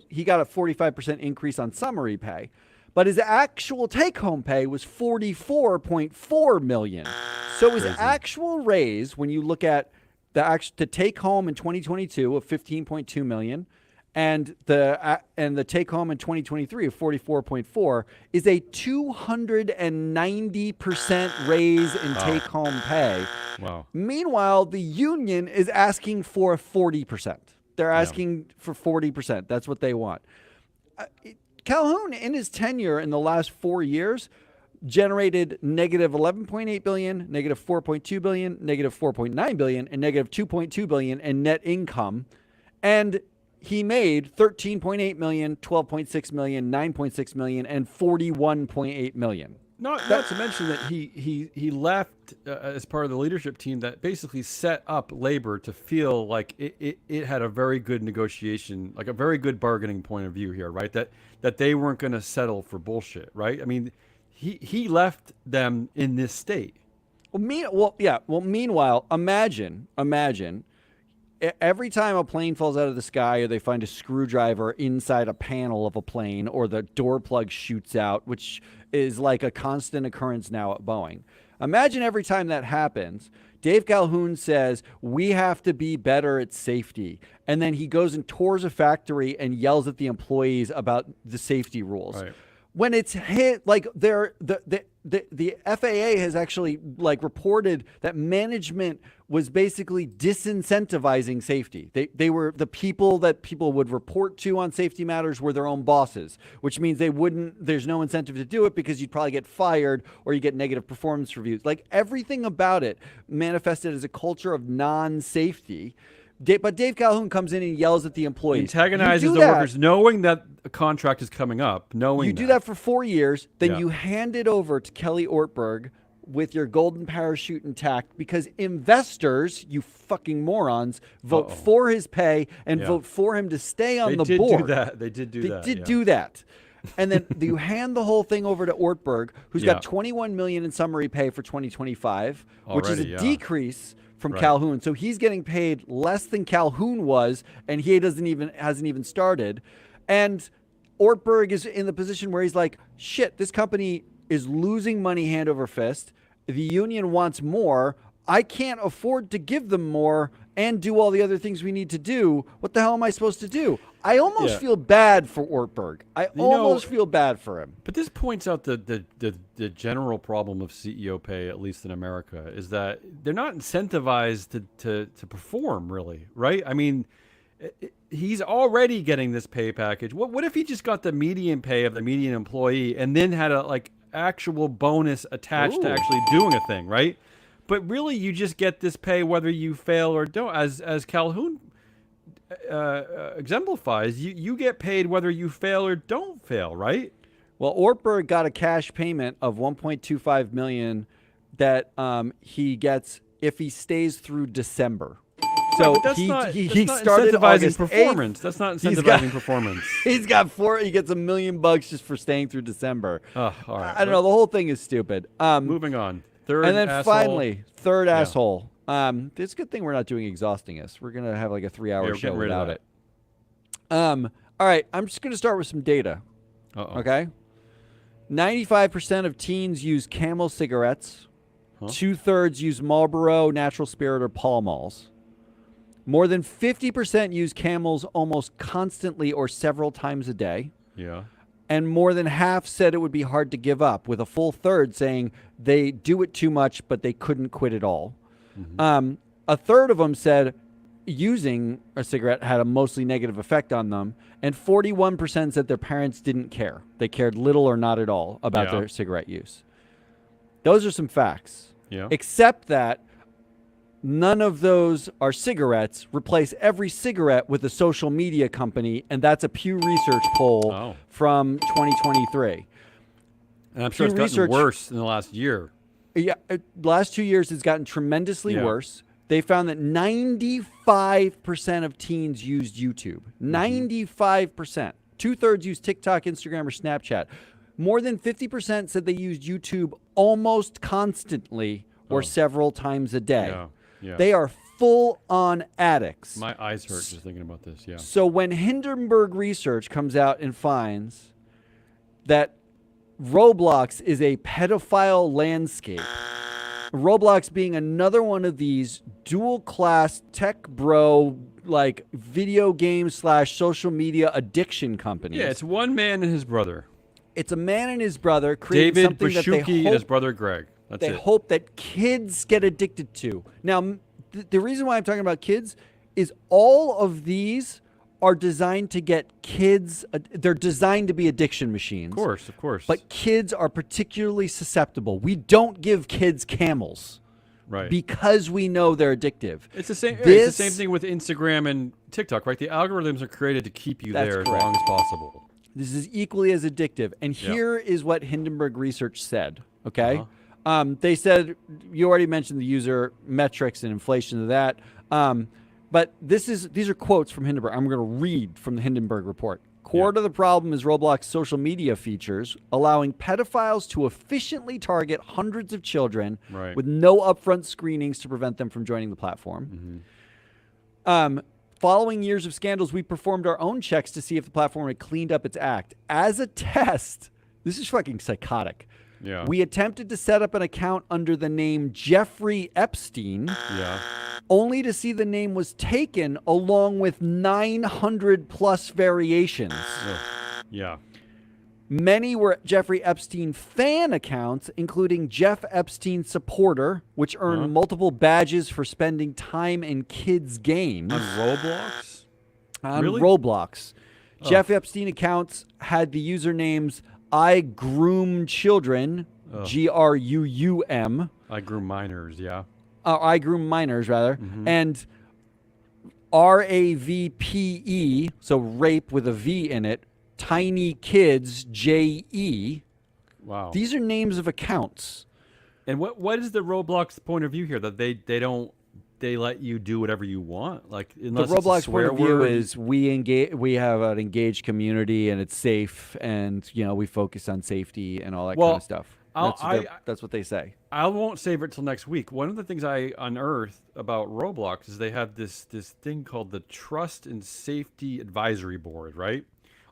he got a 45% increase on summary pay, but his actual take-home pay was $44.4 million. So his actual raise, when you look at the take-home in 2022 of $15.2 million, and the take-home in 2023 of 44.4 is a 290% raise in take-home pay. Wow. Meanwhile, the union is asking for 40%. They're asking for 40%. That's what they want. Calhoun, in his tenure in the last 4 years, generated negative $11.8 billion, negative $4.2 billion, negative $4.9 billion, and negative $2.2 billion in net income. And he made $13.8 million, $12.6 million, $9.6 million, and $41.8 million. Not to mention that he left as part of the leadership team that basically set up labor to feel like it had a very good negotiation, like a very good bargaining point of view here, right? That they weren't going to settle for bullshit, right? I mean, he left them in this state. Meanwhile, imagine every time a plane falls out of the sky, or they find a screwdriver inside a panel of a plane, or the door plug shoots out, which is like a constant occurrence now at Boeing. Imagine every time that happens, Dave Calhoun says, we have to be better at safety. And then he goes and tours a factory and yells at the employees about the safety rules. Right. When it's hit, like the FAA has actually reported that management was basically disincentivizing safety. They were the people that people would report to on safety matters were their own bosses, which means there's no incentive to do it because you'd probably get fired or you get negative performance reviews. Like, everything about it manifested as a culture of non-safety. But Dave Calhoun comes in and yells at the employees. Antagonizes the workers, knowing that a contract is coming up. You do that for 4 years, then you hand it over to Kelly Ortberg with your golden parachute intact, because investors, you fucking morons, vote for his pay and vote for him to stay on the board. They did do that. And then you hand the whole thing over to Ortberg, who's got $21 million in summary pay for 2025, which is a decrease from Calhoun. So he's getting paid less than Calhoun was, and he hasn't even started. And Ortberg is in the position where he's like, shit, this company is losing money hand over fist. The union wants more. I can't afford to give them more and do all the other things we need to do. What the hell am I supposed to do? I almost feel bad for Ortberg. I almost feel bad for him. But this points out the general problem of CEO pay, at least in America, is that they're not incentivized to perform, really, right? I mean, he's already getting this pay package. What if he just got the median pay of the median employee and then had a actual bonus attached to actually doing a thing, right? But really, you just get this pay whether you fail or don't, as Calhoun exemplifies. You get paid whether you fail or don't fail, right? Well, Ortberg got a cash payment of $1.25 million that he gets if he stays through December. So he started incentivizing performance. That's not incentivizing performance. He gets $1 million just for staying through December. All right. I don't know. The whole thing is stupid. Moving on. Third and then asshole. Finally, third asshole. It's a good thing we're not doing Exhausting Us. We're going to have like a 3-hour show without it. All right. I'm just going to start with some data. Okay. 95% of teens use Camel cigarettes. 2/3 use Marlboro, Natural Spirit, or Pall Malls. More than 50% use Camels almost constantly or several times a day. Yeah. And more than half said it would be hard to give up, with a full third saying they do it too much, but they couldn't quit it all. Mm-hmm. A third of them said using a cigarette had a mostly negative effect on them. And 41% said their parents didn't care. They cared little or not at all about their cigarette use. Those are some facts. Yeah. Except that none of those are cigarettes. Replace every cigarette with a social media company, and that's a Pew Research poll from 2023. And I'm sure it's gotten worse in the last year. Yeah, last 2 years it's gotten tremendously worse. They found that 95% of teens used YouTube. 95%. 2/3 used TikTok, Instagram, or Snapchat. More than 50% said they used YouTube almost constantly or several times a day. Yeah. They are full-on addicts. My eyes hurt just thinking about this, yeah. So when Hindenburg Research comes out and finds that Roblox is a pedophile landscape, Roblox being another one of these dual-class tech bro, like video game / social media addiction companies. Yeah, it's one man and his brother. It's a man and his brother creating David something that they Bashuki hope, and his brother Greg. That's they it. hope that kids get addicted to. Now, the reason why I'm talking about kids is all of these are designed to get kids. They're designed to be addiction machines. Of course. But kids are particularly susceptible. We don't give kids Camels. Right. Because we know they're addictive. It's the same. It's the same thing with Instagram and TikTok, right? The algorithms are created to keep you there as long as possible. This is equally as addictive. And here is what Hindenburg Research said. Okay. They said, you already mentioned the user metrics and inflation of that. But these are quotes from Hindenburg. I'm going to read from the Hindenburg report. Core to the problem is Roblox social media features, allowing pedophiles to efficiently target hundreds of children with no upfront screenings to prevent them from joining the platform. Following years of scandals, we performed our own checks to see if the platform had cleaned up its act. As a test, this is fucking psychotic. Yeah. We attempted to set up an account under the name Jeffrey Epstein. Yeah. Only to see the name was taken along with 900 plus variations. Yeah. Many were Jeffrey Epstein fan accounts, including Jeff Epstein supporter, which earned multiple badges for spending time in kids' games. On Roblox? On Roblox. Jeff Epstein accounts had the usernames I Groom Children, G-R-U-U-M. I Groom Minors, yeah. I Groom Minors, rather. And R-A-V-P-E, so rape with a V in it, Tiny Kids, J-E. Wow. These are names of accounts. And what is the Roblox point of view here? That they let you do whatever you want? Like, unless the Roblox it's a swear point of view word? is we have an engaged community and it's safe, and we focus on safety and all that kind of stuff. That's what they say. I won't save it till next week. One of the things I unearthed about Roblox is they have this thing called the Trust and Safety Advisory Board, right?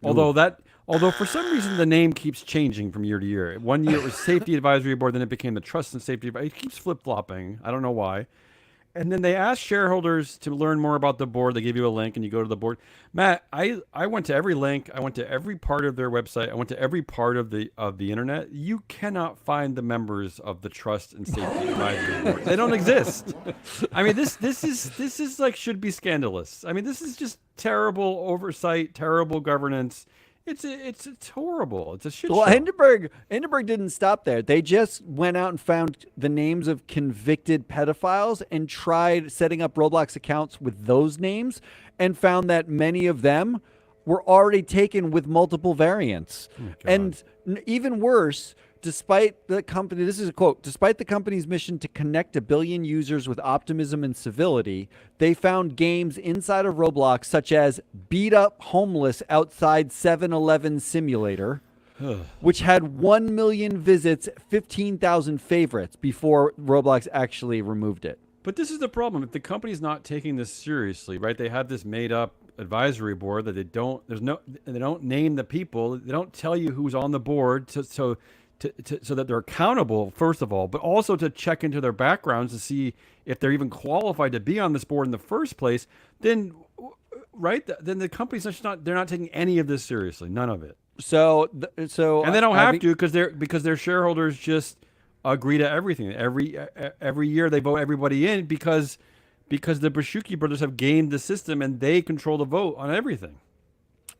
Although for some reason the name keeps changing from year to year. One year it was Safety Advisory Board, then it became the Trust and Safety. It keeps flip-flopping. I don't know why. And then they asked shareholders to learn more about the board. They give you a link and you go to the board. Matt, I went to every link. I went to every part of their website. I went to every part of the internet. You cannot find the members of the Trust and Safety Advisory Board. They don't exist. I mean, this is like should be scandalous. I mean, this is just terrible oversight, terrible governance. It's horrible. It's a shit show. Well, Hindenburg didn't stop there. They just went out and found the names of convicted pedophiles and tried setting up Roblox accounts with those names and found that many of them were already taken with multiple variants. And even worse, despite the company, this is a quote, despite the company's mission to connect 1 billion users with optimism and civility, they found games inside of Roblox such as Beat Up Homeless Outside 7-Eleven Simulator, which had 1 million visits, 15,000 favorites before Roblox actually removed it. But this is the problem. If the company's not taking this seriously, right? They have this made up advisory board that they don't name the people. They don't tell you who's on the board so that they're accountable, first of all, but also to check into their backgrounds to see if they're even qualified to be on this board in the first place, then the company's just they're not taking any of this seriously, none of it. And they don't have to because their shareholders just agree to everything. Every year they vote everybody in because the Bashuki brothers have gamed the system and they control the vote on everything.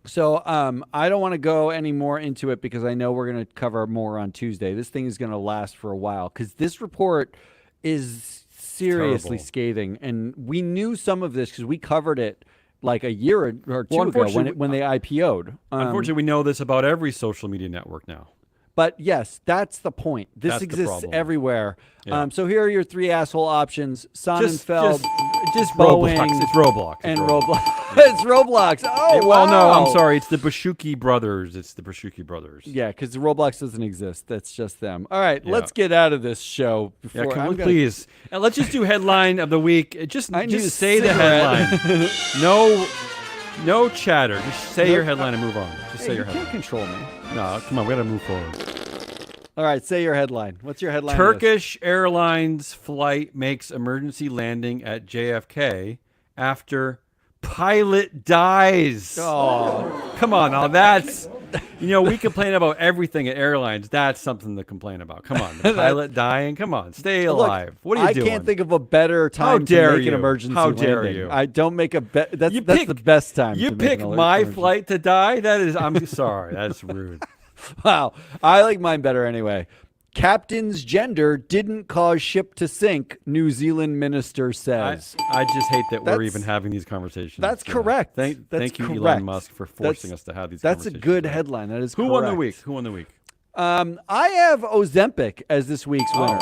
So I don't want to go any more into it because I know we're going to cover more on Tuesday. This thing is going to last for a while because this report is seriously scathing. And we knew some of this because we covered it like a year or two ago when they IPO'd. Unfortunately, we know this about every social media network now. But yes, that's the point. This That's exists everywhere. Yeah. So here are your 3 asshole options: Sonnenfeld, just Boeing, Roblox. It's Roblox. and Roblox. It's Roblox. Oh, well, no, wow. I'm sorry. It's the Bashuki brothers. Yeah, because Roblox doesn't exist. That's just them. All right, let's get out of this show. Yeah, please. Let's just do headline of the week. Just say the headline. No chatter. Just say your headline and move on. Just say your headline. You can't control me. No, come on. We got to move forward. All right, say your headline. What's your headline? Turkish Airlines flight makes emergency landing at JFK after pilot dies. Oh, come on. Now that's, we complain about everything at airlines. That's something to complain about. Come on. The pilot dying. Come on. Stay alive. Look, what are you doing? I can't think of a better time to make an emergency landing. How dare you? I don't make that's the best time. You pick my flight to die? I'm sorry. That's rude. Wow. I like mine better anyway. Captain's gender didn't cause ship to sink, New Zealand minister says. I just hate that we're even having these conversations. That's correct. Thank you, Elon Musk, for forcing us to have these conversations. That's a good headline. That is correct. Who won the week? I have Ozempic as this week's winner.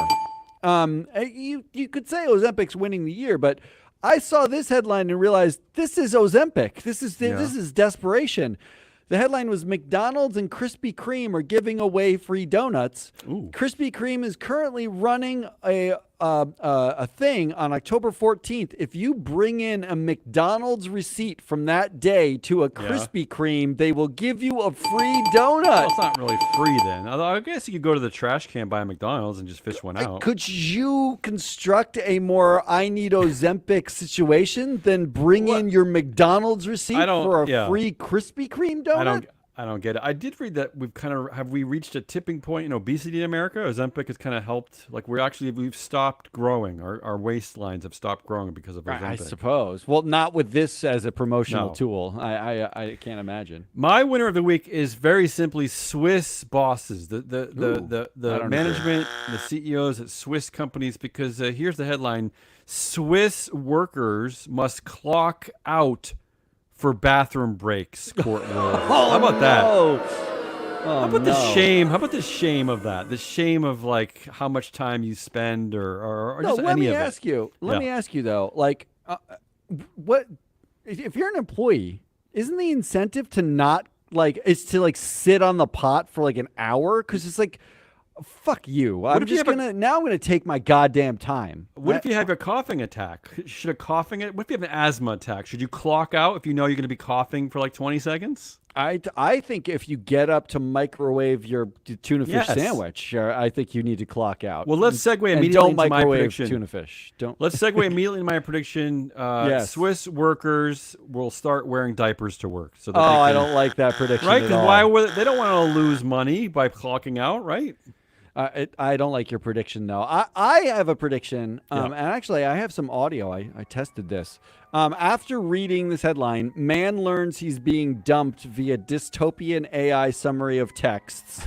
You could say Ozempic's winning the year, but I saw this headline and realized this is Ozempic. This is desperation. The headline was McDonald's and Krispy Kreme are giving away free donuts. Ooh. Krispy Kreme is currently running a thing on October 14th. If you bring in a McDonald's receipt from that day to a Krispy Kreme, they will give you a free donut. Well, it's not really free then. Although I guess you could go to the trash can, buy a McDonald's, and just fish one out. Could you construct a more I need Ozempic situation than bring in your McDonald's receipt for a free Krispy Kreme donut? I don't get it. I did read that have we reached a tipping point in obesity in America? Ozempic has kind of helped. Like we've stopped growing. Our waistlines have stopped growing because of Ozempic. I suppose. Well, not with this as a promotional tool. I can't imagine. My winner of the week is very simply Swiss bosses. The management, the CEOs at Swiss companies. Because here's the headline: Swiss workers must clock out for bathroom breaks, court rules. How about that? How about the shame? How about the shame of that? The shame of like how much time you spend or just any of it. Let me ask you though, like, what if you're an employee? Isn't the incentive to not is to sit on the pot for like an hour? Because it's like, fuck you. I'm gonna take my goddamn time. What if you have a coughing attack? What if you have an asthma attack? Should you clock out if you know you're going to be coughing for like 20 seconds? I think if you get up to microwave your tuna fish sandwich, I think you need to clock out. Well, let's segue immediately into my prediction. Tuna fish. Let's segue immediately into my prediction. Swiss workers will start wearing diapers to work. So I don't like that prediction. Right? Because they don't want to lose money by clocking out, right? I don't like your prediction, though. I have a prediction, and actually I have some audio. I tested this. After reading this headline, man learns he's being dumped via dystopian AI summary of texts.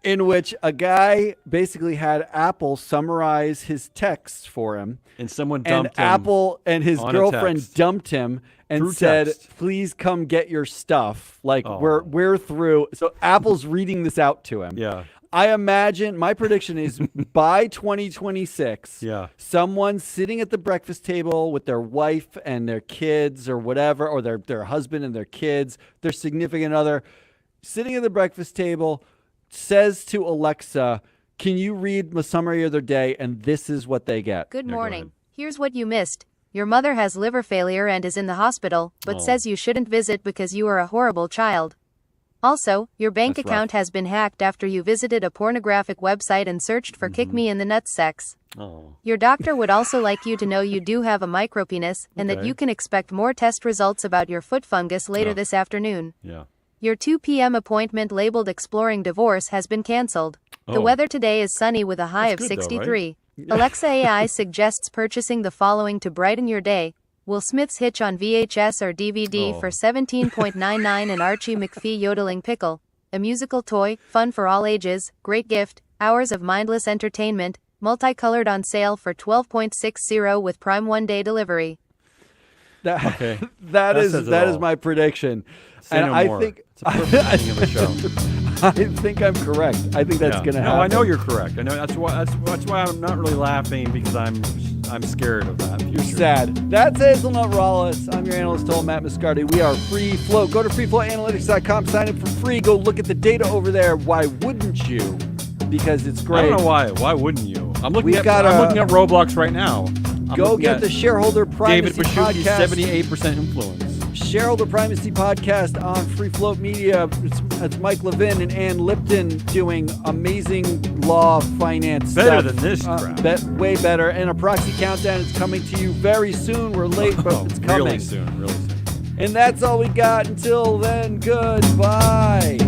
In which a guy basically had Apple summarize his texts for him. And someone dumped him. Apple and his girlfriend dumped him and said, please come get your stuff. We're through. So Apple's reading this out to him. Yeah. I imagine my prediction is by 2026, someone sitting at the breakfast table with their wife and their kids or whatever, or their husband and their kids, their significant other, sitting at the breakfast table, says to Alexa, can you read the summary of their day? And this is what they get. Good morning. Here's what you missed. Your mother has liver failure and is in the hospital, but says you shouldn't visit because you are a horrible child. Also, your bank account has been hacked after you visited a pornographic website and searched for kick me in the nuts sex. Your doctor would also like you to know you do have a micropenis and that you can expect more test results about your foot fungus later this afternoon. Your 2 p.m. appointment labeled exploring divorce has been canceled. The weather today is sunny with a high of 63. Alexa AI suggests purchasing the following to brighten your day. Will Smith's Hitch on VHS or DVD for $17.99, an Archie McPhee yodeling pickle, a musical toy, fun for all ages, great gift, hours of mindless entertainment, multicolored on sale for $12.60 with Prime 1-day delivery. That is my prediction. Say no more. think it's a perfect ending of the show. I think I'm correct. I think that's going to happen. No, I know you're correct. I know that's why I'm not really laughing, because I'm scared of that future. Sad. That's Hazelnut Rawlis. I'm your analyst, Matt Moscardi. We are Free Float. Go to freefloatanalytics.com. Sign up for free. Go look at the data over there. Why wouldn't you? Because it's great. I don't know why. Why wouldn't you? I'm looking at Roblox right now. Go get the Shareholder Primacy David Bashuki's Podcast. 78% influence. Shareholder Primacy Podcast on Free Float Media. It's Mike Levin and Ann Lipton doing amazing law finance better stuff. Than this crap. Way better. And a proxy countdown is coming to you very soon. We're late, but it's coming. Really soon. And that's all we got. Until then, goodbye.